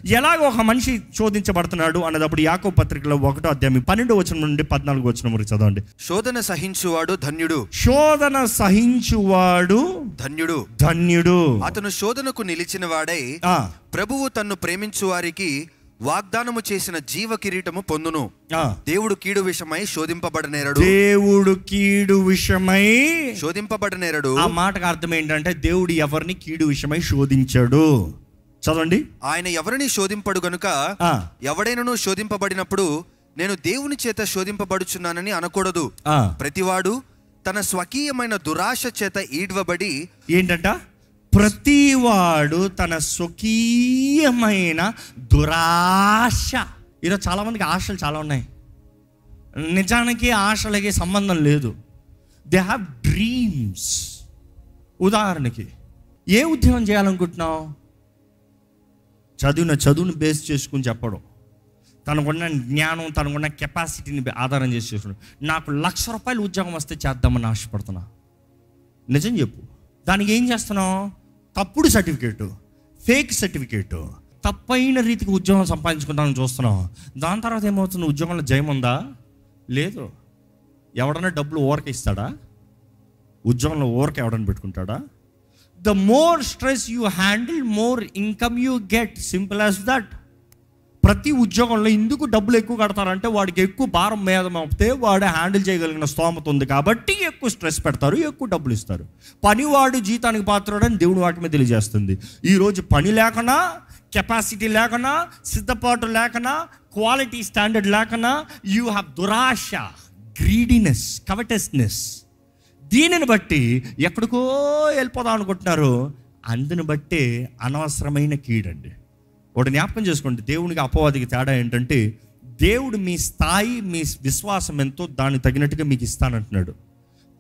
ఎలాగ ఒక మనిషి శోధించబడుతున్నాడు అన్నదప్పుడు యాకోబు పత్రికలో 1వ అధ్యాయం 12వ వచనం నుండి 14వ వచనం వరకు చదవండి. శోధన సహించువాడు ధన్యుడు, శోధన సహించువాడు ధన్యుడు, ధన్యుడు. అతను శోధనకు నిలిచిన వాడై ప్రభువు తన్ను ప్రేమించు వారికి వాగ్దానము చేసిన జీవ కిరీటము పొందును. దేవుడు కీడు విషయమై శోధింపబడనేరడు. దేవుడు కీడు విషయమై శోధింపబడనేరడు. ఆ మాటకు అర్థం ఏంటంటే దేవుడు ఎవరిని కీడు విషయమై శోధించాడు. చదవండి. ఆయన ఎవరిని శోధింపడు గనుక ఎవడైనను శోధింపబడినప్పుడు నేను దేవుని చేత శోధింపబడుచున్నానని అనకూడదు. ప్రతివాడు తన స్వకీయమైన దురాశ చేత ఈడ్వబడి ఏంటంట, ప్రతివాడు తన స్వకీయమైన దురాశ. ఈరోజు చాలా మందికి ఆశలు చాలా ఉన్నాయి. నిజానికి ఆశలకి సంబంధం లేదు. They have dreams. ఉదాహరణకి ఏ ఉద్యోగం చేయాలనుకుంటున్నావు? చదువుని బేస్ చేసుకుని చెప్పడం, తనకున్న జ్ఞానం, తనకున్న కెపాసిటీని ఆధారం చేసి చేసుకున్నాడు. నాకు ₹1,00,000 ఉద్యోగం వస్తే చేద్దామని ఆశపడుతున్నా. నిజం చెప్పు, దానికి ఏం చేస్తున్నావు? తప్పుడు సర్టిఫికేటు, ఫేక్ సర్టిఫికేటు, తప్పైన రీతికి ఉద్యోగం సంపాదించుకుంటామని చూస్తున్నావు. దాని తర్వాత ఏమవుతుంది? ఉద్యోగంలో జయం ఉందా? లేదు. ఎవడన్నా డబ్బులు ఓరక ఇస్తాడా? ఉద్యోగంలో ఓరక ఎవడన్నా పెట్టుకుంటాడా? The more stress you handle, more income you get. Simple as that. ప్రతి ఉద్యోగంలో ఎందుకు డబ్బులు ఎక్కువ కడతారంటే వాడికి ఎక్కువ భారం మీద మోపితే వాడు హ్యాండిల్ చేయగలిగిన స్తోమత ఉంది కాబట్టి ఎక్కువ స్ట్రెస్ పెడతారు, ఎక్కువ డబ్బులు ఇస్తారు. పనివాడు జీతానికి పాత్రుడని దేవుడు వాటి మీద తెలియజేస్తుంది. ఈరోజు పని లేకనా, కెపాసిటీ లేకనా, సిద్ధపాటు లేకనా, క్వాలిటీ స్టాండర్డ్ లేకనా, యూ హ్యావ్ దురాశ, గ్రీడీనెస్, కవటస్నెస్. దీనిని బట్టి ఎక్కడికో వెళ్ళిపోదాం అనుకుంటున్నారు. అందుని బట్టే అనవసరమైన కీడండి. ఒకటి జ్ఞాపకం చేసుకోండి, దేవునికి అపవాదికి తేడా ఏంటంటే దేవుడు మీ స్థాయి, మీ విశ్వాసం ఎంతో దానికి తగినట్టుగా మీకు ఇస్తానంటున్నాడు.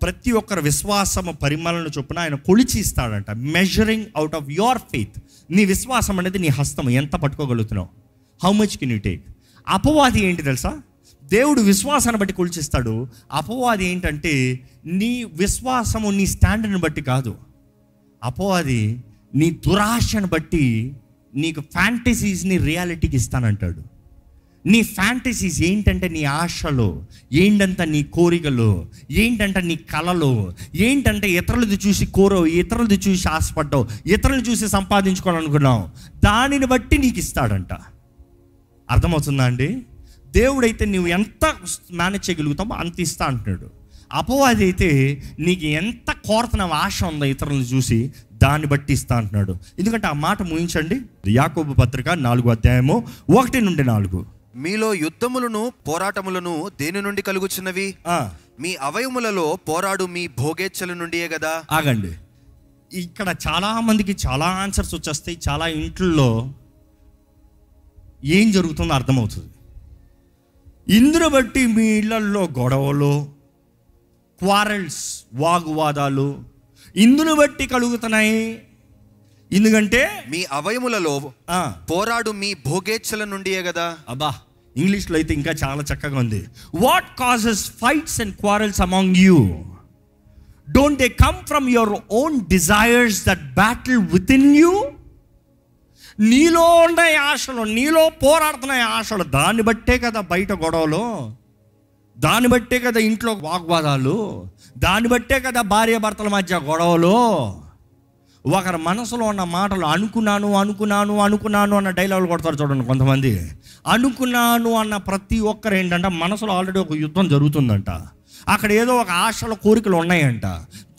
ప్రతి ఒక్కరి విశ్వాసము పరిమాణాలను చొప్పున ఆయన కొలిచి ఇస్తాడంట. Measuring out of your faith. నీ విశ్వాసం అనేది నీ హస్తం, ఎంత పట్టుకోగలుగుతున్నావు, how much can you take. అపవాది ఏంటి తెలుసా? దేవుడు విశ్వాసాన్ని బట్టి కొలిచిస్తాడు. అపవాది ఏంటంటే నీ విశ్వాసము నీ స్టాండర్డ్ని బట్టి కాదు. అపవాది నీ దురాశను బట్టి నీకు ఫ్యాంటసీస్ని రియాలిటీకి ఇస్తానంటాడు. నీ ఫ్యాంటసీస్ ఏంటంటే నీ ఆశలు, ఏంటంటే నీ కోరికలు, ఏంటంటే నీ కళలు, ఏంటంటే ఇతరులది చూసి కోరవు, ఇతరులది చూసి ఆశపడ్డావు, ఇతరులను చూసి సంపాదించుకోవాలనుకున్నావు, దానిని బట్టి నీకు ఇస్తాడంట. అర్థమవుతుందా అండి? దేవుడైతే నువ్వు ఎంత మేనేజ్ చేయగలుగుతావో అంత ఇస్తా అంటున్నాడు. అపవాది అయితే నీకు ఎంత కోరుతున్నావు, ఆశ ఉందో ఇతరులను చూసి, దాన్ని బట్టి ఇస్తా అంటున్నాడు. ఎందుకంటే ఆ మాట ముగించండి. యాకోబు పత్రిక 4వ అధ్యాయము 1 నుండి 4. మీలో యుద్ధములను పోరాటములను దేని నుండి కలుగుచున్నవి? మీ అవయములలో పోరాడు మీ భోగేచ్ఛల నుండియే కదా. ఆగండి, ఇక్కడ చాలా మందికి చాలా ఆన్సర్స్ వచ్చేస్తాయి. చాలా ఇంట్లో ఏం జరుగుతుందో అర్థమవుతుంది. ఇందును బట్టి మీ ఇళ్లలో గొడవలు, క్వారల్స్, వాగ్వాదాలు ఇందును బట్టి కలుగుతున్నాయి. ఎందుకంటే మీ అవయములలో పోరాడు మీ భోగేచ్ఛల నుండియే కదా. అబ్బా, ఇంగ్లీష్లో అయితే ఇంకా చాలా చక్కగా ఉంది. What causes fights and quarrels among you? Don't they come from your own desires that battle with in you? నీలో ఉండే ఆశలు, నీలో పోరాడుతున్న ఆశలు, దాన్ని బట్టే కదా బయట గొడవలు, దాన్ని బట్టే కదా ఇంట్లో వాగ్వాదాలు, దాన్ని బట్టే కదా భార్య భర్తల మధ్య గొడవలు. ఒకరి మనసులో ఉన్న మాటలు అనుకున్నాను అన్న డైలాగులు కొడతారు చూడండి కొంతమంది. అనుకున్నాను అన్న ప్రతి ఒక్కరు ఏంటంటే మనసులో ఆల్రెడీ ఒక యుద్ధం జరుగుతుందంట. అక్కడ ఏదో ఒక ఆశల కోరికలు ఉన్నాయంట.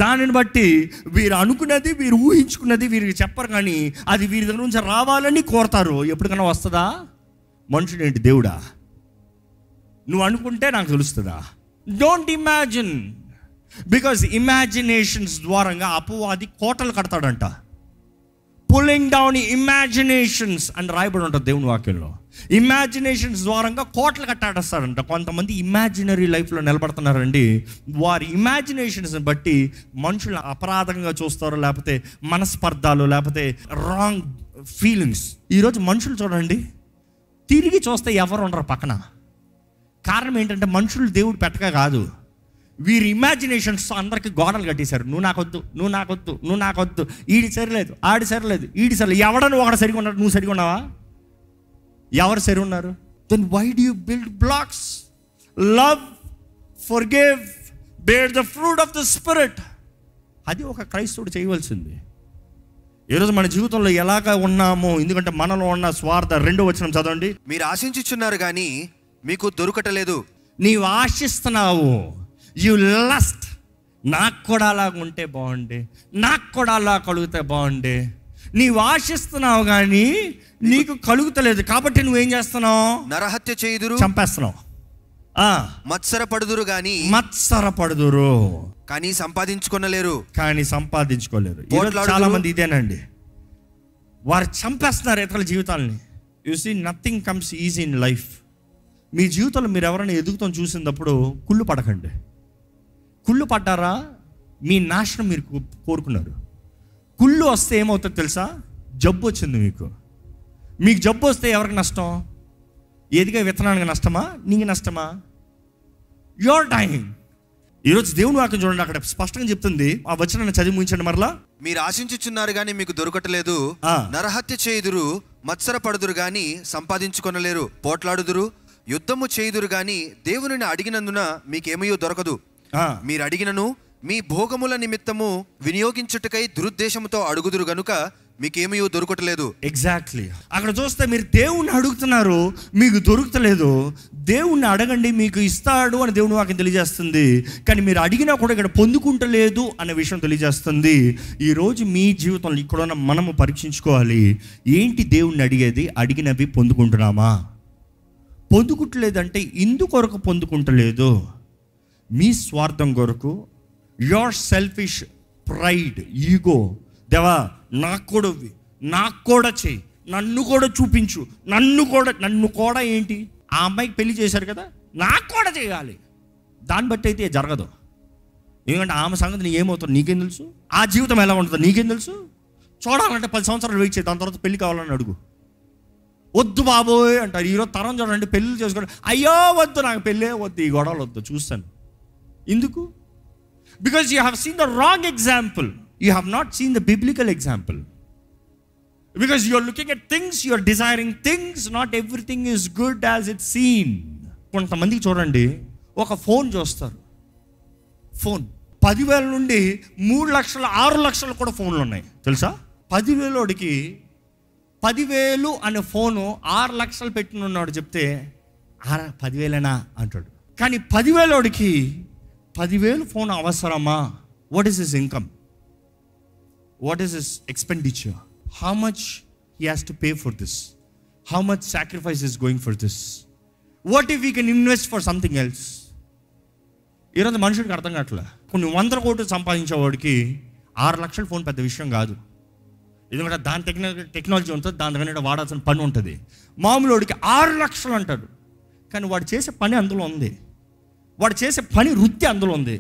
దానిని బట్టి వీరు అనుకున్నది, వీరు ఊహించుకున్నది వీరికి చెప్పరు, కానీ అది వీరి దగ్గర నుంచి రావాలని కోరతారు. ఎప్పటికైనా వస్తుందా? మనుషుడు ఏంటి దేవుడా? నువ్వు అనుకుంటే నాకు తెలుస్తుందా? Don't imagine. బికాజ్ ఇమాజినేషన్స్ ద్వారంగా అపవాది కోటలు కడతాడంట. పుల్లింగ్ డౌన్ ఇమాజినేషన్స్ అని రాయబడి ఉంటుంది దేవుని వాక్యంలో. ఇమాజినేషన్స్ ద్వారంగా కోటలు కట్టాడేస్తాడంట. కొంతమంది ఇమాజినరీ లైఫ్లో నిలబడుతున్నారండి. వారి ఇమాజినేషన్స్ని బట్టి మనుషులు అపరాధంగా చూస్తారు, లేకపోతే మనస్పర్ధాలు, లేకపోతే రాంగ్ ఫీలింగ్స్. ఈరోజు మనుషులు చూడండి, తిరిగి చూస్తే ఎవరు ఉండరు పక్కన. కారణం ఏంటంటే మనుషులు దేవుడు పెట్టక కాదు, వీరి ఇమాజినేషన్స్ అందరికీ గోడలు కట్టేశారు. నువ్వు నాకొద్దు, నువ్వు నాకొద్దు, నువ్వు నాకొద్దు, ఈడి సరిలేదు, ఆడి సరిలేదు, ఈడి సరిలేదు. ఎవడని ఒకటి సరిగా ఉన్నాడు, నువ్వు సరిగా ఉన్నావా? ఎవరు సరి ఉన్నారు? Then why do you build blocks? Love, forgive, bear the fruit of the spirit. అది ఒక క్రైస్తవుడు చేయవలసింది. ఈరోజు మన జీవితంలో ఎలాగ ఉన్నామో, ఎందుకంటే మనలో ఉన్న స్వార్థ. 2వ వచనం చదవండి. మీరు ఆశించుచున్నారు కానీ మీకు దొరకటలేదు. నీవు ఆశిస్తున్నావు, యు లస్ట్, నాకు కూడా అలాగ ఉంటే బాగుండే, నాకు కూడా అలా కలుగుతే బాగుండే. నీవు ఆశిస్తున్నావు కానీ నీకు కలుగుతలేదు, కాబట్టి నువ్వేం చేస్తున్నావు? నరహత్య చేయుదురు, చంపేస్తున్నావు. మత్సరపడుదురు కానీ సంపాదించుకోలేరు. చాలా మంది ఇదేనండి, వారు చంపేస్తున్నారు ఇతరుల జీవితాలని. You see, nothing comes easy in life. మీ జీవితంలో మీరు ఎవరైనా ఎదుగుతాం చూసినప్పుడు కుళ్ళు పడకండి. కుళ్ళు పడ్డారా, మీ నాశనం మీరు కోరుకున్నారు. కుళ్ళు వస్తే ఏమవుతుందో తెలుసా? జబ్బు వచ్చింది మీకు జబ్బు వస్తే ఎవరికి నష్టం? ఎదిగే విత్తనానికి నష్టమా, నీకు నష్టమా? Your dying. ఈరోజు దేవుని వాక్యం చూడండి, అక్కడ స్పష్టంగా చెప్తుంది. ఆ వచనాన్ని చదివి ముగించండి మరలా. మీరు ఆశించుచున్నారు కానీ మీకు దొరకట్లేదు, నరహత్య చేయుదురు, మత్సరపడుదురు కానీ సంపాదించుకొనలేరు, పోట్లాడుదురు, యుద్ధము చేయుదురు కానీ దేవునిని అడిగినందున మీకేమయో దొరకదు. మీరు అడిగినను మీ భోగముల నిమిత్తము వినియోగించుటకై దురుద్దేశముతో అడుగుదురు గనుక మీకేమయో దొరకట్లేదు. ఎగ్జాక్ట్లీ. అక్కడ చూస్తే మీరు దేవుణ్ణి అడుగుతున్నారు, మీకు దొరుకుతలేదు. దేవుణ్ణి అడగండి, మీకు ఇస్తాడు అని దేవుని వాక్యం తెలియజేస్తుంది. కానీ మీరు అడిగినా కూడా ఇక్కడ పొందుకుంటలేదు అనే విషయం తెలియజేస్తుంది. ఈరోజు మీ జీవితంలో ఇక్కడ మనము పరీక్షించుకోవాలి. ఏంటి దేవుణ్ణి అడిగేది? అడిగినవి పొందుకుంటున్నామా? పొందుకుంటలేదంటే ఇందుకొరకు పొందుకుంటలేదు, మీ స్వార్థం కొరకు, యోర్ సెల్ఫిష్ ప్రైడ్, ఈగో. దేవా నాకు కూడా చెయ్యి, నన్ను కూడా చూపించు, నన్ను కూడా ఏంటి? ఆ అమ్మాయికి పెళ్లి చేశారు కదా, నాకు కూడా చేయాలి. దాన్ని బట్టి అయితే జరగదు. ఎందుకంటే ఆమె సంగతి ఏమవుతుందో నీకేం తెలుసు, ఆ జీవితం ఎలా ఉంటుందో నీకేం తెలుసు. చూడాలంటే 10 సంవత్సరాలు వెయిట్ చేయి, దాని తర్వాత పెళ్లి కావాలని అడుగు. వద్దు బాబోయ్ అంటారు. ఈరోజు తరం చూడండి, పెళ్ళిళ్ళు చేసుకోండి, అయ్యో వద్దు, నాకు పెళ్ళే వద్దు, ఈ గొడవలు వద్దు, చూస్తాను. ఎందుకు? Because you have seen the wrong example. You have not seen the biblical example. Because you are looking at things, you are desiring things, not everything is good as it's seen. కొంతమందికి చూడండి, ఒక phone చూస్తారు. Phone 10,000 నుండి 3 లక్షలు 6 లక్షలు కూడా ఫోన్లు ఉన్నాయి తెలుసా? 10,000 10,000 అనే ఫోను 6 లక్షలు పెట్టినున్నాడు చెప్తే 10,000 అంటాడు. కానీ 10,000 10,000 ఫోన్ అవసరమా? What is his income? What is his expenditure? How much he has to pay for this? How much sacrifice is going for this? What if he can invest for something else? ఈరోజు మనుషుడికి అర్థం కావట్లే. కొన్ని 100 కోట్లు సంపాదించేవాడికి 6 లక్షల phone పెద్ద విషయం కాదు. ఎందుకంటే దాని టెక్నాలజీ ఉంటుంది, దాని దగ్గర వాడాల్సిన పని ఉంటుంది. మామూలుడికి 6 లక్షలు అంటాడు, కానీ వాడు చేసే పని అందులో ఉంది, వాడు చేసే పని వృత్తి అందులో ఉంది.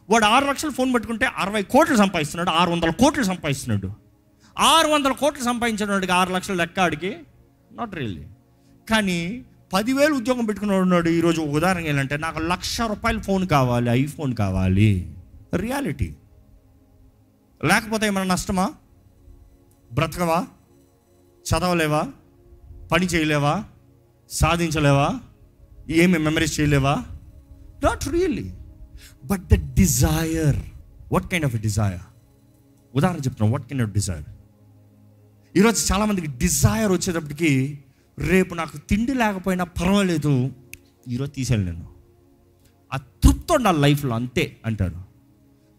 వాడు 6 లక్షలు ఫోన్ పెట్టుకుంటే 60 కోట్లు సంపాదిస్తున్నాడు, 600 కోట్లు సంపాదిస్తున్నాడు. 600 కోట్లు సంపాదించిన వాడికి 6 లక్షల లెక్క ఆడికి నాట్ రియల్లీ. కానీ 10,000 ఉద్యోగం పెట్టుకున్నాడు. ఈరోజు ఉదాహరణ ఏంటంటే, నాకు ₹1,00,000 ఫోన్ కావాలి, ఐఫోన్ కావాలి. రియాలిటీ. లేకపోతే ఏమైనా నష్టమా? బ్రతకవా? చదవలేవా? పని చేయలేవా? సాధించలేవా? ఏమి మెమరీస్ చేయలేవా? Not really. But the desire, what kind of a desire? ఉదాహరణ చెప్తున్నాను, what kind of desire? ఈరోజు చాలామందికి డిజైర్ వచ్చేటప్పటికి, రేపు నాకు తిండి లేకపోయినా పర్వాలేదు, ఈరోజు తీసేయాలి నేను, ఆ తృప్తి ఉండాలి లైఫ్లో, అంతే అంటాడు.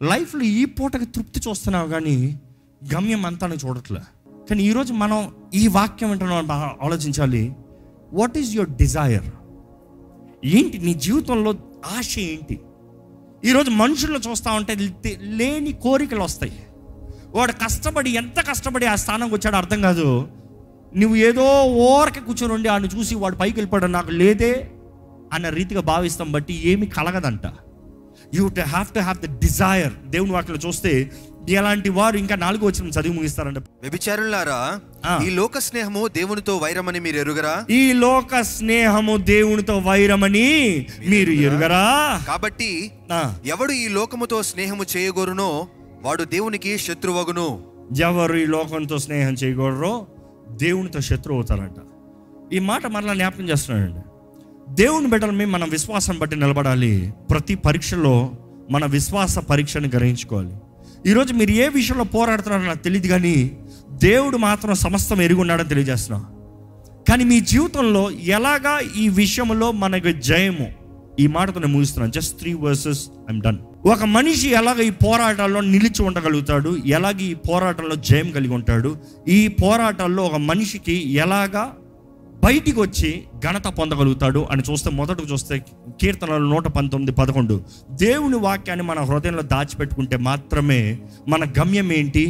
లైఫ్లో ఈ పూటకి తృప్తి చూస్తున్నావు కానీ గమ్యం అంతా చూడట్లే. కానీ ఈరోజు మనం ఈ వాక్యం వింటున్నాం, ఆలోచించాలి. What is your desire? ఏంటి నీ జీవితంలో ఆశ ఏంటి? ఈరోజు మనుషులను చూస్తూ ఉంటే లేని కోరికలు వస్తాయి. వాడు కష్టపడి, ఎంత కష్టపడి ఆ స్థానంకి వచ్చాడో అర్థం కాదు. నువ్వు ఏదో ఓరకే కూర్చొని ఉండి ఆయన చూసి వాడు పైకి వెళ్ళిపోయాడు, నాకు లేదే అన్న రీతిగా భావిస్తాం, బట్టి ఏమి కలగదంట. You have to have the desire. దేవుని వాక్యంలో చూస్తే ఎలాంటి వారు, ఇంకా 4వ వచనం చదివి ముగిస్తారంట. వ్యభిచారులారా, ఈ లోక స్నేహము దేవునితో వైరమని మీరు ఎరుగరా? ఈ లోక స్నేహము దేవునితో వైరమని మీరు ఎరుగరా? కాబట్టి ఎవడు ఈ లోకముతో స్నేహము చేయగోరునో వాడు దేవునికి శత్రువగును. ఎవరు ఈ లోకంతో స్నేహం చేయగోరో దేవునితో శత్రువు అవుతారంట. ఈ మాట మరలా జ్ఞాపకం చేస్తున్నాడండి. దేవుని బిడ్డలమే మన విశ్వాసం బట్టి నిలబడాలి. ప్రతి పరీక్షలో మన విశ్వాస పరీక్షను గ్రహించుకోవాలి. ఈరోజు మీరు ఏ విషయంలో పోరాడుతున్నారో నాకు తెలియదు, కానీ దేవుడు మాత్రం సమస్తం ఎరిగి ఉన్నాడని తెలియజేస్తున్నా. కానీ మీ జీవితంలో ఎలాగా ఈ విషయంలో మనకు జయము, ఈ మాటతో నేను ముగిస్తున్నాను. Just 3 verses, I'm done. ఒక మనిషి ఎలాగ ఈ పోరాటాల్లో నిలిచి ఉండగలుగుతాడు, ఎలాగ ఈ పోరాటంలో జయం కలిగి ఉంటాడు, ఈ పోరాటాల్లో ఒక మనిషికి ఎలాగా బయటికి వచ్చి ఘనత పొందగలుగుతాడు అని చూస్తే, మొదటకు చూస్తే కీర్తనలు 119:11, దేవుని వాక్యాన్ని మన హృదయంలో దాచిపెట్టుకుంటే మాత్రమే మన గమ్యం ఏంటి,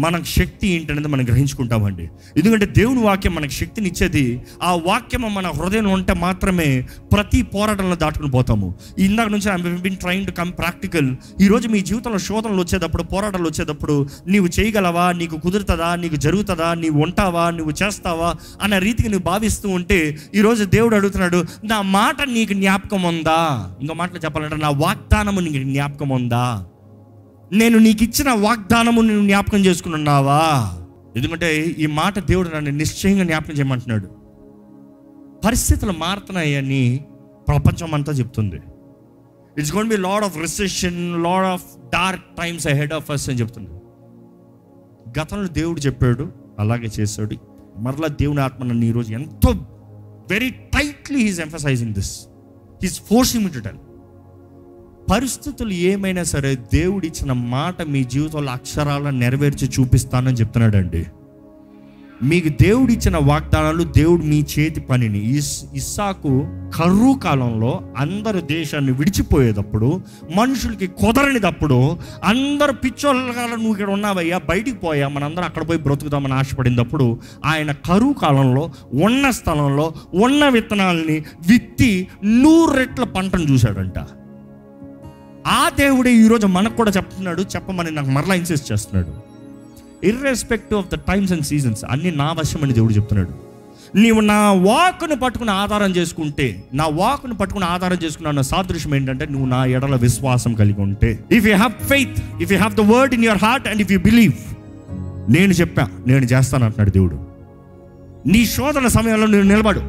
మన శక్తి ఏంటనేది మనం గ్రహించుకుంటామండి. ఎందుకంటే దేవుని వాక్యం మనకు శక్తిని ఇచ్చేది. ఆ వాక్యం మన హృదయంలో ఉంటే మాత్రమే ప్రతి పోరాటంలో దాటుకుని పోతాము. ఇందాక నుంచి I been trying to come practical. ఈరోజు మీ జీవితంలో శోధనలు వచ్చేటప్పుడు, పోరాటాలు వచ్చేటప్పుడు, నీవు చేయగలవా, నీకు కుదురుతుందా, నీకు జరుగుతుందా, నీవు ఉంటావా, నువ్వు చేస్తావా అన్న రీతికి నువ్వు భావిస్తూ ఉంటే, ఈరోజు దేవుడు అడుగుతున్నాడు, నా మాట నీకు జ్ఞాపకం ఉందా? ఇంకో మాటలు చెప్పాలంటే, నా వాగ్దానము నీకు జ్ఞాపకం ఉందా? నేను నీకు ఇచ్చిన వాగ్దానము నువ్వు జ్ఞాపకం చేసుకుని ఉన్నావా? ఎందుకంటే ఈ మాట దేవుడు నన్ను నిశ్చయంగా జ్ఞాపకం చేయమంటున్నాడు. పరిస్థితులు మారుతున్నాయని ప్రపంచం అంతా చెప్తుంది. It's gonna be lot of recession, lot of dark times ahead of us అని చెప్తుంది. గతంలో దేవుడు చెప్పాడు, అలాగే చేశాడు. మరలా దేవుని ఆత్మ నన్ను ఈరోజు ఎంతో very tightly he's emphasising this, he's forcing me to tell. పరిస్థితులు ఏమైనా సరే దేవుడు ఇచ్చిన మాట మీ జీవితంలో అక్షరాలను నెరవేర్చి చూపిస్తానని చెప్తున్నాడండి. మీకు దేవుడు ఇచ్చిన వాగ్దానాలు, దేవుడు మీ చేతి పనిని. ఇస్సాకు కరువు కాలంలో అందరు దేశాన్ని విడిచిపోయేటప్పుడు, మనుషులకి కుదరనిదప్పుడు, అందరు పిచ్చోళ్ళగా నువ్వు ఇక్కడ ఉన్నావయ్యా, బయటికి పోయా, మనందరం అక్కడ పోయి బ్రతుకుదామని ఆశపడినప్పుడు, ఆయన కరువు కాలంలో ఉన్న స్థలంలో ఉన్న విత్తనాలని విత్తి 100 రెట్ల పంటను చూశాడంట. ఆ దేవుడే ఈరోజు మనకు కూడా చెప్తున్నాడు, చెప్పమని నాకు మరలా ఇన్సిస్ట్ చేస్తున్నాడు. Irrespective of the times and seasons, అన్ని నా వశమని దేవుడు చెప్తున్నాడు. నీవు నా వాక్కును పట్టుకుని ఆధారం చేసుకుంటే, నా వాక్కును పట్టుకుని ఆధారం చేసుకున్న సాదృశ్యం ఏంటంటే, నువ్వు నా ఎడల విశ్వాసం కలిగి ఉంటే, if you have faith, if you have the word in your heart and if you believe, నేను చెప్పా, నేను చేస్తాను అంటున్నాడు దేవుడు. నీ శోధన సమయంలో నేను నిలబడు,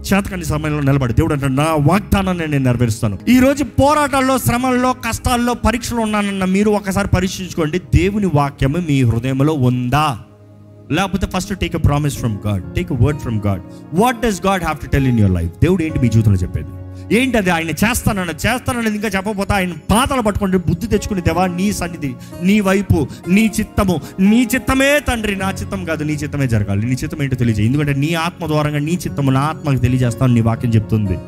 చేతకాని సమయంలో నిలబడి, దేవుడు అంటాడు, నా వాగ్దానాన్ని నేను నెరవేరుస్తాను. ఈ రోజు పోరాటాల్లో, శ్రమల్లో, కష్టాల్లో, పరీక్షలు ఉన్నానన్న మీరు ఒకసారి పరీక్షించుకోండి, దేవుని వాక్యము మీ హృదయంలో ఉందా? లేకపోతే first take a promise from God, take a word from God. What does God have to tell in your life? దేవుడు ఏంటి మీ జీవితంలో చెప్పేది ఏంటి? అది ఆయన చేస్తానన్నది ఇంకా చెప్పకపోతే ఆయన పాదాలు పట్టుకుంటే బుద్ధి తెచ్చుకుని, దేవా నీ సన్నిధి, నీ వైపు, నీ చిత్తము, నీ చిత్తమే తండ్రి, నా చిత్తం కాదు, నీ చిత్తమే జరగాలి. నీ చిత్తం ఏంటో తెలియజేయి. ఎందుకంటే నీ ఆత్మ ద్వారంగా నీ చిత్తము నా ఆత్మకు తెలియజేస్తాను నీ వాక్యం చెప్తుంది.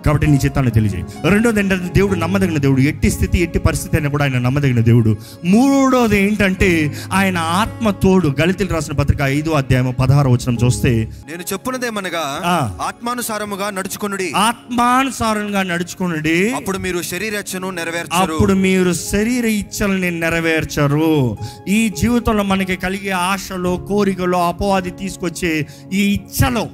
కాబట్టి నీ చిత్తాన్ని తెలియజేయి. రెండోది ఏంటంటే, దేవుడు నమ్మదగిన దేవుడు. ఎట్టి స్థితి, ఎట్టి పరిస్థితి అయినా కూడా ఆయన నమ్మదగిన దేవుడు. మూడోది ఏంటంటే, ఆయన ఆత్మ తోడు. గళితీయులకు రాసిన పత్రిక 5:16 చూస్తే, నేను చెప్పున్నదేమనగా ఆత్మానుసారముగా నడుచుకొనుడి, ఆత్మానుసారంగా నడుచుకొనుడి, అప్పుడు మీరు శరీర ఇచ్చను నెరవేర్చరు, అప్పుడు మీరు శరీర ఇచ్చల్ని నెరవేర్చరు. ఈ జీవితంలో మనకి కలిగే ఆశలో, కోరికలో అపవాది తీసుకొచ్చే ఈ ఇచ్చలో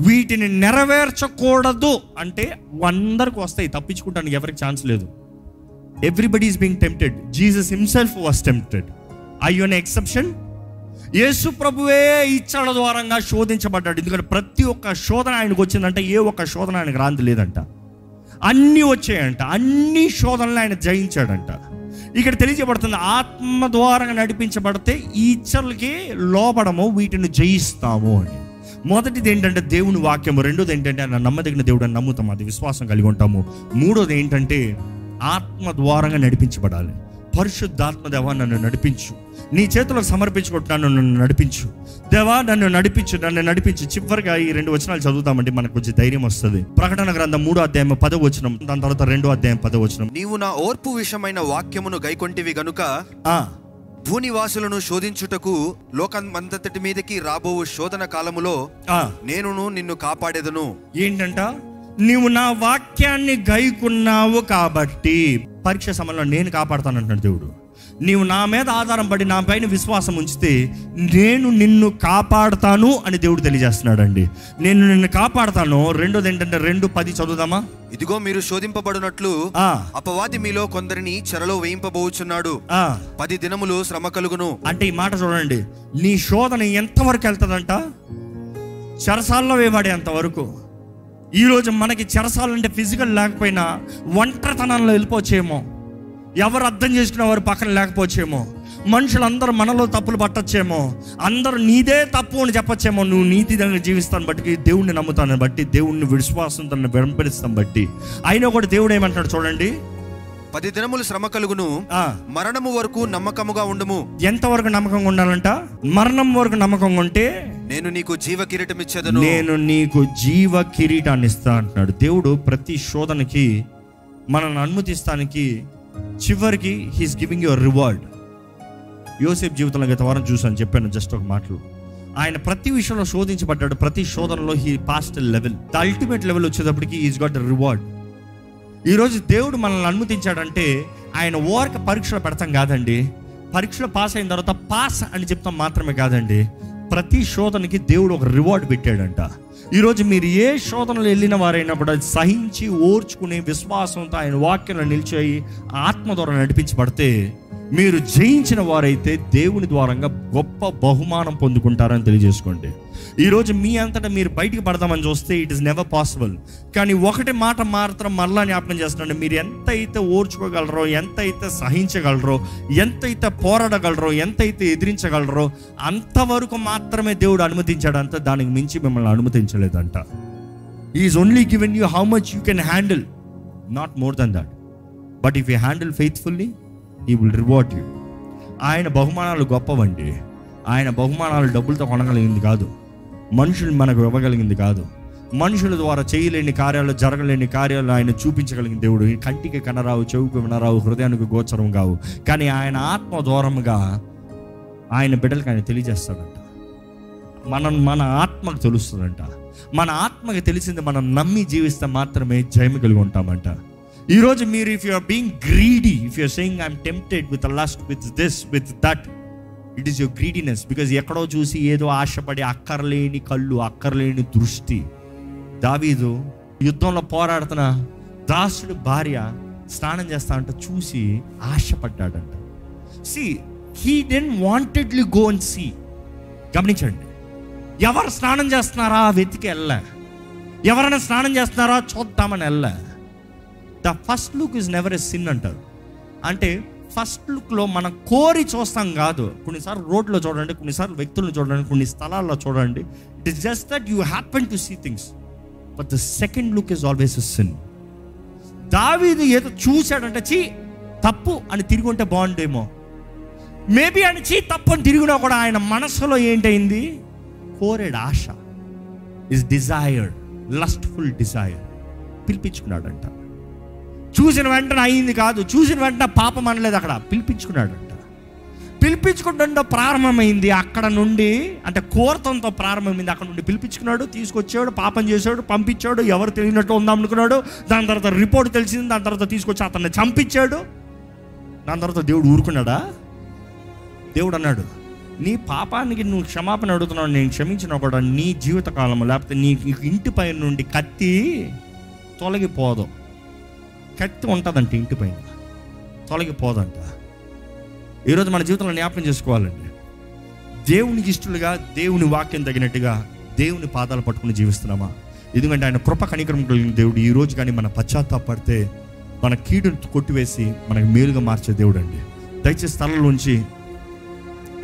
వీటిని నెరవేర్చకూడదు అంటే అందరికి వస్తాయి, తప్పించుకుంటానికి ఎవరికి ఛాన్స్ లేదు. Everybody is being tempted. Jesus himself was tempted. Are you an exception? Yesu ప్రభువే ఇచ్చల ద్వారంగా శోధించబడ్డాడు. ఎందుకంటే ప్రతి ఒక్క శోధన ఆయనకు వచ్చిందంటే, ఏ ఒక్క శోధన ఆయనకు రాంది లేదంట, అన్నీ వచ్చాయంట. అన్ని శోధనలు ఆయన జయించాడంట. ఇక్కడ తెలియజేయబడుతుంది, ఆత్మ ద్వారంగా నడిపించబడితే ఈ ఇచ్చలకి లోబడము, వీటిని జయిస్తాము అని. మొదటిది ఏంటంటే దేవుని వాక్యము. రెండోది ఏంటంటే ఆయన నమ్మదగిన దేవుడు అని నమ్ముతాము, అది విశ్వాసం కలిగి ఉంటాము. మూడోది ఏంటంటే ఆత్మ ద్వారంగా నడిపించబడాలి. పరిశుద్ధాత్మ, దేవా నన్ను నడిపించు, నీ చేతులకు సమర్పించుకుంటున్నాను, నన్ను నడిపించు దేవా, నన్ను నడిపించు. చివరిగా ఈ 2 వచనాలు చదువుతామండి, మనకు కొంచెం ధైర్యం వస్తుంది. ప్రకటన గ్రంథం 3:10, దాని తర్వాత 2:10. నీవు నా ఓర్పు విషయమైన వాక్యమును గైకొంటివి గనుక భూనివాసులను శోధించుటకు లోకమంతటి మీదకి రాబో శోధన కాలములో నేను నిన్ను కాపాడేదను. ఏంటంట? నీవు నా వాక్యాన్ని గైకున్నావు కాబట్టి పరీక్ష సమయంలో నేను కాపాడుతానంటాడు దేవుడు. నీవు నా మీద ఆధారం పడి నా పైన విశ్వాసం ఉంచితే నేను నిన్ను కాపాడుతాను అని దేవుడు తెలియజేస్తున్నాడు అండి. నేను నిన్ను కాపాడుతాను. రెండోది ఏంటంటే 2:10 చదువుదామా? ఇదిగో మీరు శోధింపబడినట్లు అపవాది మీలో కొందరిని చెరలో వేయింపబోచున్నాడు, 10 దినములు శ్రమ కలుగును. అంటే ఈ మాట చూడండి, నీ శోధన ఎంతవరకు వెళ్తుందంట? చెరసాల్లో వేయబడేంత వరకు. ఈరోజు మనకి చెరసాలంటే ఫిజికల్ లేకపోయినా ఒంటరితనంలో వెళ్ళిపోవచ్చేమో, ఎవరు అర్థం చేసుకునే వారు పక్కన లేకపోవచ్చేమో, మనుషులందరూ మనలో తప్పులు పట్టచ్చేమో, అందరూ నీదే తప్పు అని చెప్పచ్చేమో. నువ్వు నీతిగా జీవిస్తాను బట్టి, దేవుణ్ణి నమ్ముతాను బట్టి, దేవుణ్ణి విశ్వాసంతో వెంబడిస్తాను బట్టి. అయినా కూడా దేవుడు ఏమంటాడు చూడండి, 10 దినములు శ్రమ కలుగును, మరణము వరకు నమ్మకముగా ఉండుము. ఎంతవరకు నమ్మకంగా ఉండాలంట? మరణం వరకు నమ్మకంగా ఉంటే నేను నీకు జీవ కిరీటం ఇచ్చేదను. నేను నీకు జీవ కిరీటాన్ని ఇస్తా అంటున్నాడు దేవుడు. ప్రతి శోధనకి మనల్ని అనుమతిస్తానికి చివరికి హీస్ గివింగ్ యువర్ రివార్డ్. యోసేపు జీవితంలో గత వారం చూసాను, చెప్పాను జస్ట్ ఒక మాటలు. ఆయన ప్రతి విషయంలో శోధించబడ్డాడు. ప్రతి శోధనలో he passed level, the ultimate level వచ్చేటప్పటికి ఈజ్ గాట్ ఎ రివార్డ్. ఈరోజు దేవుడు మనల్ని అనుమతించాడంటే ఆయన ఓరక పరీక్షలు పెడతాం కాదండి. పరీక్షలో పాస్ అయిన తర్వాత పాస్ అని చెప్తాం మాత్రమే కాదండి, ప్రతి శోధనకి దేవుడు ఒక రివార్డ్ పెట్టాడంట. ఈరోజు మీరు ఏ శోధనలు వెళ్ళిన వారైనా కూడా సహించి ఓర్చుకుని విశ్వాసంతో ఆయన వాక్యంలో నిలిచి ఆత్మ ద్వారా నడిపించబడితే మీరు జయించిన వారైతే దేవుని ద్వారంగా గొప్ప బహుమానం పొందుకుంటారని తెలియజేసుకోండి. ఈరోజు మీ అంతటా మీరు బయటికి పడదామని చూస్తే ఇట్ ఈస్ నెవర్ పాసిబుల్. కానీ ఒకటి మాట మాత్రం మరలా జ్ఞాపకం చేస్తున్నాడు, మీరు ఎంతైతే ఓర్చుకోగలరో, ఎంతైతే సహించగలరో, ఎంతైతే పోరాడగలరో, ఎంతైతే ఎదిరించగలరో అంతవరకు మాత్రమే దేవుడు అనుమతించాడంట. దానికి మించి మిమ్మల్ని అనుమతించలేదంట. Is only given you how much you can handle, not more then that. But if you handle faithfully he will reward you. ఆయన బహుమానాలు గొప్పవండి. ఆయన బహుమానాలు డబ్బులతో కొనగలిగింది కాదు, మనుషులు మనకు ఇవ్వగలిగింది కాదు, మనుషుల ద్వారా చేయలేని కార్యాలు, జరగలేని కార్యాలు ఆయన చూపించగలిగిన దేవుడు. కంటికి కనరావు, చెవుకు వినరావు, హృదయానికి గోచరం కావు. కానీ ఆయన ఆత్మ ద్వారముగా ఆయన బిడ్డలకు ఆయన తెలియజేస్తాడంట. మన ఆత్మకు తెలుస్తుందంట. మన ఆత్మకి తెలిసింది మనం నమ్మి జీవిస్తే మాత్రమే జయము కలిగి ఉంటామంట. ఈరోజు మీరు if you are being greedy, if you are saying I'm tempted with lust, with this, with that, it is your greediness. Because ఎక్కడో చూసి ఏదో ఆశపడి అక్కర్లేని కళ్ళు, అక్కర్లేని దృష్టి. దావీదు యుద్ధంలో పోరాడుతున్న దాసుడు భార్య స్నానం చేస్తా అంట చూసి ఆశపడ్డాడంట. See he didn't wantedly go and see. గమనించండి, ఎవరు స్నానం చేస్తున్నారా వెతికి వెళ్ళా, ఎవరైనా స్నానం చేస్తున్నారా చూద్దామని వెళ్ళా. The first look is never a sin అంటారు. అంటే ఫస్ట్ లుక్లో మనం కోరి చూస్తాం కాదు. కొన్నిసార్లు రోడ్లో చూడండి, కొన్నిసార్లు వ్యక్తులను చూడండి, కొన్ని స్థలాల్లో చూడండి. It is just that you happen to see things, but the second look is always a sin. దావీదు ఏదో చూశాడంటే చీ తప్పు అని తిరిగి ఉంటే బాగుండేమో. మేబీ ఆయన చీ తప్పు అని తిరిగినా కూడా ఆయన మనసులో ఏంటైంది? కోరేడు ఆశ, ఇస్ డిజైర్డ్, లస్ట్ఫుల్ డిజైర్. పిలిపించుకున్నాడంట. చూసిన వెంటనే అయింది కాదు, చూసిన వెంటనే పాపం అనలేదు, అక్కడ పిలిపించుకున్నాడంట. పిలిపించుకుంటుండో ప్రారంభమైంది. అక్కడ నుండి అంటే కోరతంతో ప్రారంభమైంది. అక్కడ నుండి పిలిపించుకున్నాడు, తీసుకొచ్చాడు, పాపం చేశాడు, పంపించాడు. ఎవరు తెలియనట్టు ఉందాం అనుకున్నాడు. దాని తర్వాత రిపోర్ట్ తెలిసింది. దాని తర్వాత తీసుకొచ్చి అతన్ని చంపించాడు. దాని తర్వాత దేవుడు ఊరుకున్నాడా? దేవుడు అన్నాడు, నీ పాపానికి నువ్వు క్షమాపణ అడుగుతున్నావు, నేను క్షమించినా కూడా నీ జీవితకాలం లేకపోతే నీ ఇంటి పైన నుండి కత్తి తొలగిపోదు. కత్తి ఉంటుందంట ఇంటి పైన, తొలగిపోదంట. ఈరోజు మన జీవితంలో జ్ఞాపకం చేసుకోవాలండి, దేవునికి ఇష్టలుగా, దేవుని వాక్యం తగినట్టుగా దేవుని పాదాలు పట్టుకుని జీవిస్తున్నామా? ఎందుకంటే ఆయన కృప కనికరం కలిగిన దేవుడు. ఈరోజు కానీ మన పశ్చాత్తాపడితే మన కీడును కొట్టివేసి మనకు మేలుగా మార్చే దేవుడు అండి. దయచేసి స్థలంలోంచి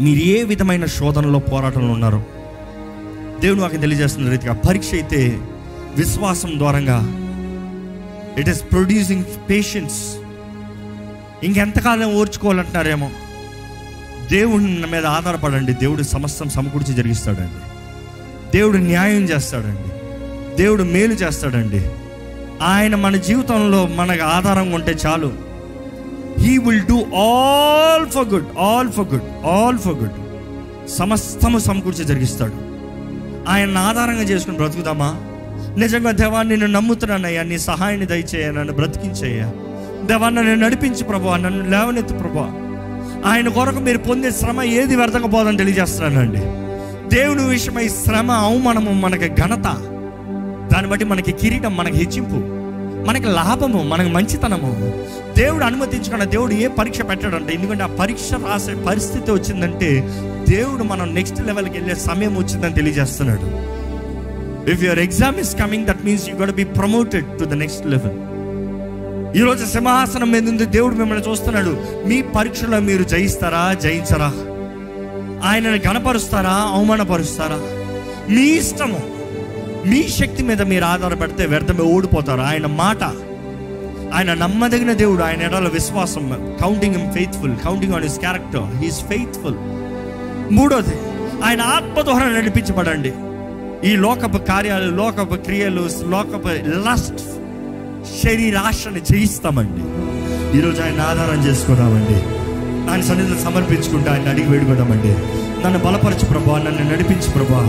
మీరు ఏ విధమైన శోధనలో, పోరాటంలో ఉన్నారో దేవుని వాక్యం తెలియజేస్తున్న రీతిగా పరీక్ష అయితే విశ్వాసం ద్వారంగా ఇట్ ఈస్ ప్రొడ్యూసింగ్ పేషెన్స్. ఇంకెంతకాలం ఓర్చుకోవాలంటున్నారేమో, దేవుని మీద ఆధారపడండి. దేవుడు సమస్తం సమకూర్చి జరిగిస్తాడండి. దేవుడు న్యాయం చేస్తాడండి. దేవుడు మేలు చేస్తాడండి. ఆయన మన జీవితంలో మనకు ఆధారంగా ఉంటే చాలు. He will do all for good, all for good, all for good. సమస్తము సమకూర్చి జరిగిస్తాడు. ఆయన ఆధారంగా చేసుకుని బ్రతుకుదామా? నిజంగా దేవా నిన్ను నమ్ముతున్నానయ్యా, నీ సహాయాన్ని దయచేయ, నన్ను బ్రతికించేయ్యా. దేవా నన్ను నడిపించి ప్రభువా, నన్ను లేవనెత్తు ప్రభువా. ఆయన కొరకు మీరు పొందే శ్రమ ఏది వ్యర్థంగా పోదని తెలియజేస్తున్నానండి. దేవుని విషయమై శ్రమ, అవమానము మనకి ఘనత, దాన్ని బట్టి మనకి కిరీటం, మనకి హెచ్చింపు, మనకి లాభము, మనకి మంచితనము. దేవుడు అనుమతించుకున్న దేవుడు ఏ పరీక్ష పెట్టాడంటే, ఎందుకంటే ఆ పరీక్ష రాసే పరిస్థితి వచ్చిందంటే దేవుడు మనం నెక్స్ట్ లెవెల్కి వెళ్ళే సమయం వచ్చిందని తెలియజేస్తున్నాడు. If your exam is coming, that means you got B promoted to the next level. ఈరోజు సింహాసనం మీద ఉంది దేవుడు మిమ్మల్ని చూస్తున్నాడు. మీ పరీక్షలో మీరు జయిస్తారా, జయించరా? ఆయనను గణపరుస్తారా, అవమానపరుస్తారా? మీ ఇష్టము. మీ శక్తి మీద మీరు ఆధారపడితే వ్యర్థమే, ఓడిపోతారు. ఆయన మాట, ఆయన నమ్మదగిన దేవుడు. ఆయన ఎడల విశ్వాసం, counting him faithful, counting on his character, he is faithful. మూడోది, ఆయన ఆత్మ ద్వారా నడిపించబడండి. ఈ లోకపు కార్యాలు, లోకపు క్రియలు, లోకపు లస్ట్, శరీరాశని జయిస్తామండి. ఈరోజు ఆయన ఆధారం చేసుకుందామండి. ఆయన సన్నిధిలో సమర్పించుకుంటే ఆయన అడిగి వేడుకుందామండి. నన్ను బలపరచు ప్రభా, నన్ను నడిపించు ప్రభా,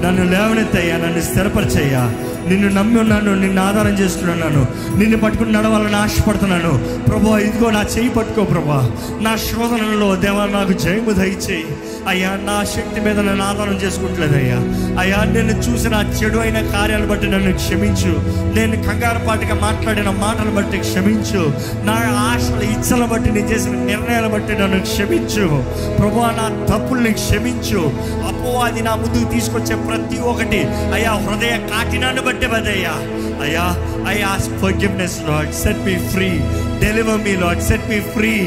నన్ను లేవనెత్తయ్యా, నన్ను స్థిరపరిచయ్యా. నిన్ను నమ్మి ఉన్నాను, నిన్ను ఆధారం చేసుకున్నాను, నిన్ను పట్టుకుని నడవాలని ఆశపడుతున్నాను ప్రభా. ఇదిగో నా చేయి పట్టుకో ప్రభా. నా శోధనలో దేవా నాకు జయము దయచేయి అయ్యా. నా శక్తి మీద నన్ను ఆధారం చేసుకుంటలేదయ్యా. అయ్యా, నేను చూసిన చెడు అయిన కార్యాలు బట్టి నన్ను క్షమించు. నేను కంగారుపాటుగా మాట్లాడిన మాటలు బట్టి క్షమించు. నా ఆశల ఇచ్చల బట్టి నేను చేసిన నిర్ణయాలు బట్టి నన్ను క్షమించు ప్రభా. నా తప్పుల్ని క్షమించు. అపవాది నా ముందుకు తీసుకొచ్చే ప్రతి ఒక్కటి అయ్యా హృదయ కాఠినాన్ని బట్టి బదయ్యా. అయ్యా, I ask forgiveness, Lord. Set me free. Deliver me, Lord. Set me free.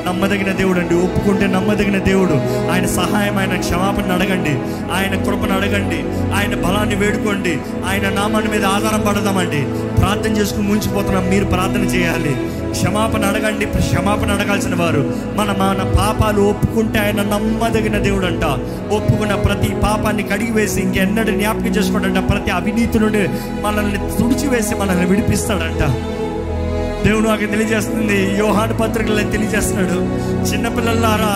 నమ్మదగిన దేవుడు అండి. ఒప్పుకుంటే నమ్మదగిన దేవుడు. ఆయన సహాయం, ఆయన క్షమాపణ అడగండి, ఆయన కృపను అడగండి, ఆయన బలాన్ని వేడుకోండి. ఆయన నామాన్ని మీద ఆధారం పడదామండి. ప్రార్థన చేసుకుని ముంచిపోతున్నాం, మీరు ప్రార్థన చేయాలి. క్షమాపణ అడగండి. క్షమాపణ అడగాల్సిన వారు మన పాపాలు ఒప్పుకుంటే ఆయన నమ్మదగిన దేవుడు అంట. ఒప్పుకున్న ప్రతి పాపాన్ని కడిగివేసి ఇంకెన్నడూ జ్ఞాపకం చేసుకోడంట. ప్రతి అవినీతి నుండి మనల్ని తుడిచివేసి మనల్ని విడిపిస్తాడంట. దేవుడు నాకు తెలియజేస్తుంది, యోహాను పత్రికలో తెలియజేస్తున్నాడు, చిన్నపిల్లలారా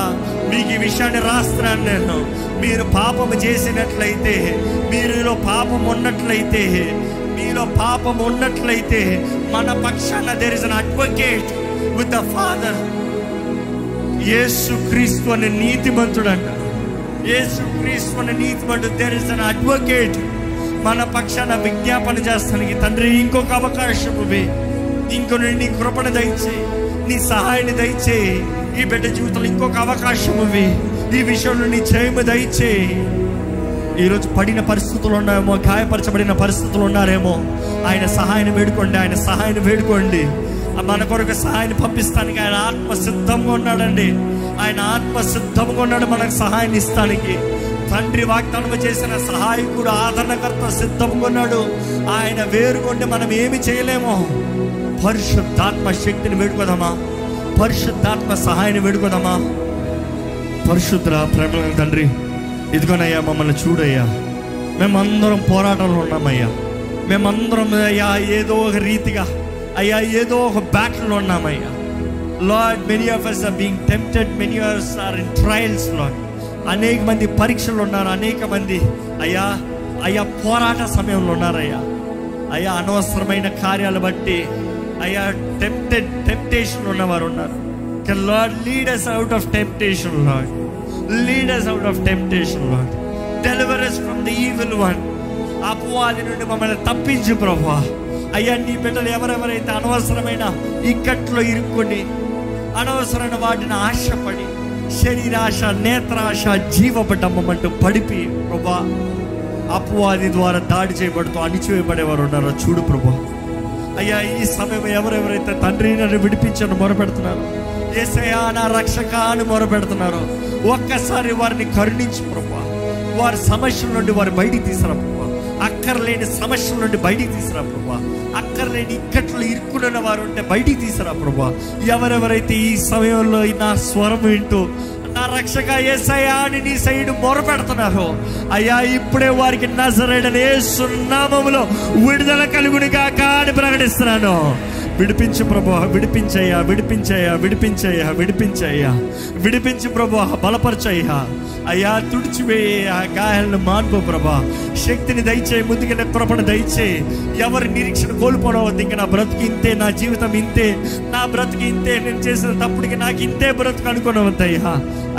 మీకు ఈ విషయాన్ని రాస్తున్నాను నేను. మీరు పాపము చేసినట్లయితే, మీలో పాపం ఉన్నట్లయితే, మీలో పాపం ఉన్నట్లయితే మన పక్షాన there is an advocate with the father. Yesu Kristu అనే నీతిమంతుడంట. యేసు క్రీస్తు అనే నీతిమంతుడు. There is an advocate. మన పక్షాన విజ్ఞాపన చేస్తానికి తండ్రి ఇంకొక అవకాశం ఇవ్వి, నీ కృపణ దయచేయి, నీ సహాయాన్ని దయచేయి. ఈ బిడ్డ జీవితంలో ఇంకొక అవకాశం ఇవ్వి. ఈ విషయంలో నీ జయము దయచేయి. ఈరోజు పడిన పరిస్థితులు ఉన్నాయేమో, గాయపరచబడిన పరిస్థితులు ఉన్నారేమో, ఆయన సహాయాన్ని వేడుకోండి. ఆయన సహాయాన్ని వేడుకోండి. మన కొరకు సహాయాన్ని పంపిస్తానికి ఆయన ఆత్మ సిద్ధంగా ఉన్నాడండి. ఆయన ఆత్మ సిద్ధంగా ఉన్నాడు మనకు సహాయాన్ని ఇస్తానికి. తండ్రి వాగ్దానం చేసిన సహాయకుడు, ఆదరణకర్త సిద్ధంగా ఉన్నాడు. ఆయన వేరుకుంటే మనం ఏమి చేయలేమో. పరిశుద్ధాత్మ శక్తిని వేడుకోదామా? పరిశుద్ధాత్మ సహాయాన్ని వేడుకోదామా? పరిశుద్ధ ప్రేమ తండ్రి, ఇదిగోనయ్యా మమ్మల్ని చూడయ్యా. మేమందరం పోరాటంలో ఉన్నామయ్యా. మేమందరం అయ్యా ఏదో ఒక రీతిగా అయ్యా ఏదో ఒక బ్యాటిల్లో ఉన్నామయ్యా. Lord, many of us are being tempted, many of us are in trials, Lord. అనేక మంది పరీక్షలు ఉన్నారు, అనేక మంది అయ్యా అయ్యా పోరాట సమయంలో ఉన్నారయ్యా. అయ్యా అనవసరమైన కార్యాలు బట్టి అయ్యా టెంప్టేషన్ ఉన్నవారు ఉన్నారు. Lord, lead us out of temptation, Lord. Lead us out of temptation, Lord. Deliver us from the evil one. అపవాది నుండి మమ్మల్ని తప్పించు ప్రభువా. అయ్యా, నీ బిడ్డలు ఎవరెవరైతే అనవసరమైన ఇక్కట్లో ఇరుక్కొని అనవసరమైన వాటిని ఆశపడి శరీరాశ, నేత్రాశ, జీవపడ్డమ్మంటూ పడిపి ప్రభా అపవాది ద్వారా దాడి చేయబడుతూ అణిచివేయబడేవారు ఉన్నారో చూడు ప్రభా. అయ్యా, ఈ సమయం ఎవరెవరైతే తండ్రి నన్ను విడిపించని మొరపెడుతున్నారు, యేసయ్యా నా రక్షక అని మొరపెడుతున్నారు, ఒక్కసారి వారిని కరుణించు ప్రభా. వారి సమస్యల నుండి వారు బయటికి తీసుకురా ప్రభా. అక్కర్లేని సమస్యల నుండి బయటికి తీసుకురా ప్రభా. అక్కర్లేని ఇక్కట్లు ఇరుక్కున్న వారు ఉంటే బయటికి తీసుకురా ప్రభా. ఎవరెవరైతే ఈ సమయంలో నా స్వరం వింటూ నా రక్షక యేసయ్యా అని నీ సైడు మొరపెడుతున్నారు, అయ్యా ఇప్పుడే వారికి నజరేయుడైన యేసు నామములో విడుదల కలుగునుగాక అని ప్రకటిస్తున్నాను. విడిపించు ప్రభా, విడిపించయ్యా, విడిపించయ్యా, విడిపించయ్యా, విడిపించయ్యా, విడిపించు ప్రభా, బలపరచయ్యా. అయ్యా తుడిచివేయ గాయాలను మాన్పో ప్రభా. శక్తిని దయచేయి, ముందుగా కృపను దయచేయి. ఎవరి నిరీక్షణ కోల్పోవద్దు. ఇంకా నా బ్రతుకు ఇంతే, నా జీవితం ఇంతే, నా బ్రతుకు ఇంతే, నేను చేసిన తప్పుడికి నాకు ఇంతే బ్రతుకు అనుకున్నవద్దయ్యా.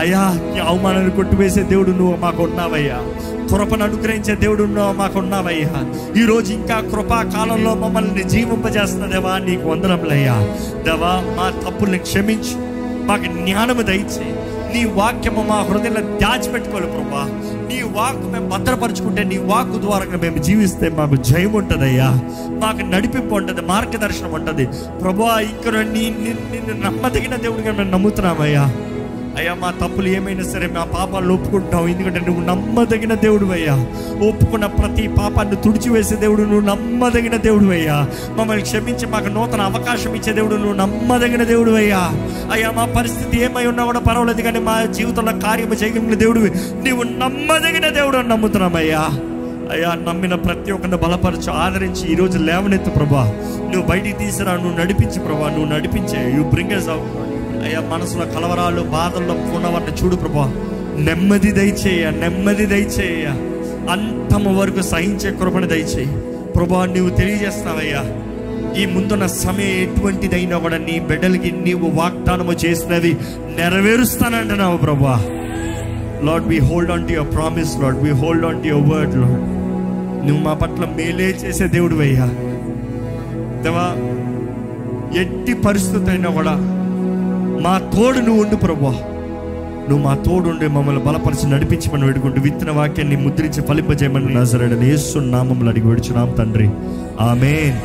అయ్యా, అవమానాన్ని కొట్టివేసే దేవుడు నువ్వు మాకు ఉన్నావయ్యా. కృపను అనుగ్రహించే దేవుడు మాకు ఉన్నావయ్యా. ఈరోజు ఇంకా కృపా కాలంలో మమ్మల్ని జీవింపజేస్తున్న దేవా నీకు వందనములయ్యా. దేవా, మా తప్పుల్ని క్షమించు, మాకు జ్ఞానము దయచేయి, నీ వాక్యము మా హృదయంలో దాచిపెట్టుకోవాలి ప్రభా. నీ వాక్కు మేము భద్రపరుచుకుంటే, నీ వాక్కు ద్వారా మేము జీవిస్తే మాకు జయం ఉంటుందయ్యా, మాకు నడిపింపు ఉంటుంది, మార్గదర్శనం ఉంటుంది ప్రభా. ఇక్కడ నిన్ను నమ్మదగిన దేవుడిగా మేము నమ్ముతున్నామయ్యా. అయ్యా మా తప్పులు ఏమైనా సరే మా పాపాలను ఒప్పుకుంటున్నావు, ఎందుకంటే నువ్వు నమ్మదగిన దేవుడు అయ్యా. ఒప్పుకున్న ప్రతి పాపాన్ని తుడిచివేసే దేవుడు నువ్వు, నమ్మదగిన దేవుడు అయ్యా. మమ్మల్ని క్షమించి మాకు నూతన అవకాశం ఇచ్చే దేవుడు నువ్వు, నమ్మదగిన దేవుడు అయ్యా. అయ్యా మా పరిస్థితి ఏమై ఉన్నా కూడా పర్వాలేదు, కానీ మా జీవితంలో కార్యము చేయగలిగిన దేవుడు నువ్వు, నమ్మదగిన దేవుడు అని నమ్ముతున్నామయ్యా. అయ్యా నమ్మిన ప్రతి ఒక్కరిని బలపరచు, ఆదరించి ఈరోజు లేవనెత్తు ప్రభా. నువ్వు బయటికి తీసిరా, నువ్వు నడిపించు ప్రభా, నువ్వు నడిపించే. You bring us out. అయ్యా మనసులో కలవరాలు బాధల్లో ఉన్నవాడిని చూడు ప్రభా, నెమ్మది దయచేయ, నెమ్మది దయచేయ, అంతము వరకు సహించే కృపను దయచేయి ప్రభా. నువ్వు తెలియజేస్తావయ్యా ఈ ముందున్న సమయం ఎటువంటిదైనా కూడా నీ బిడ్డలకి నీవు వాగ్దానము చేసినవి నెరవేరుస్తానంటున్నావు ప్రభా. Lord we hold on to your promise, Lord we hold on to your word Lord. నువ్వు మా పట్ల మేలే చేసే దేవుడు అయ్యా దేవా. ఎట్టి పరిస్థితి అయినా కూడా మా తోడు నువ్వు ఉండు ప్రభా. నువ్వు మా తోడు ఉండి మమ్మల్ని బలపరిచి నడిపించమని వేడుకుంటూ విత్తన వాక్యాన్ని ముద్రించి ఫలింపజేయమని నజరేయుడైన యేసు నామములో అడిగి వేడుచున్నాం తండ్రి, ఆమేన్.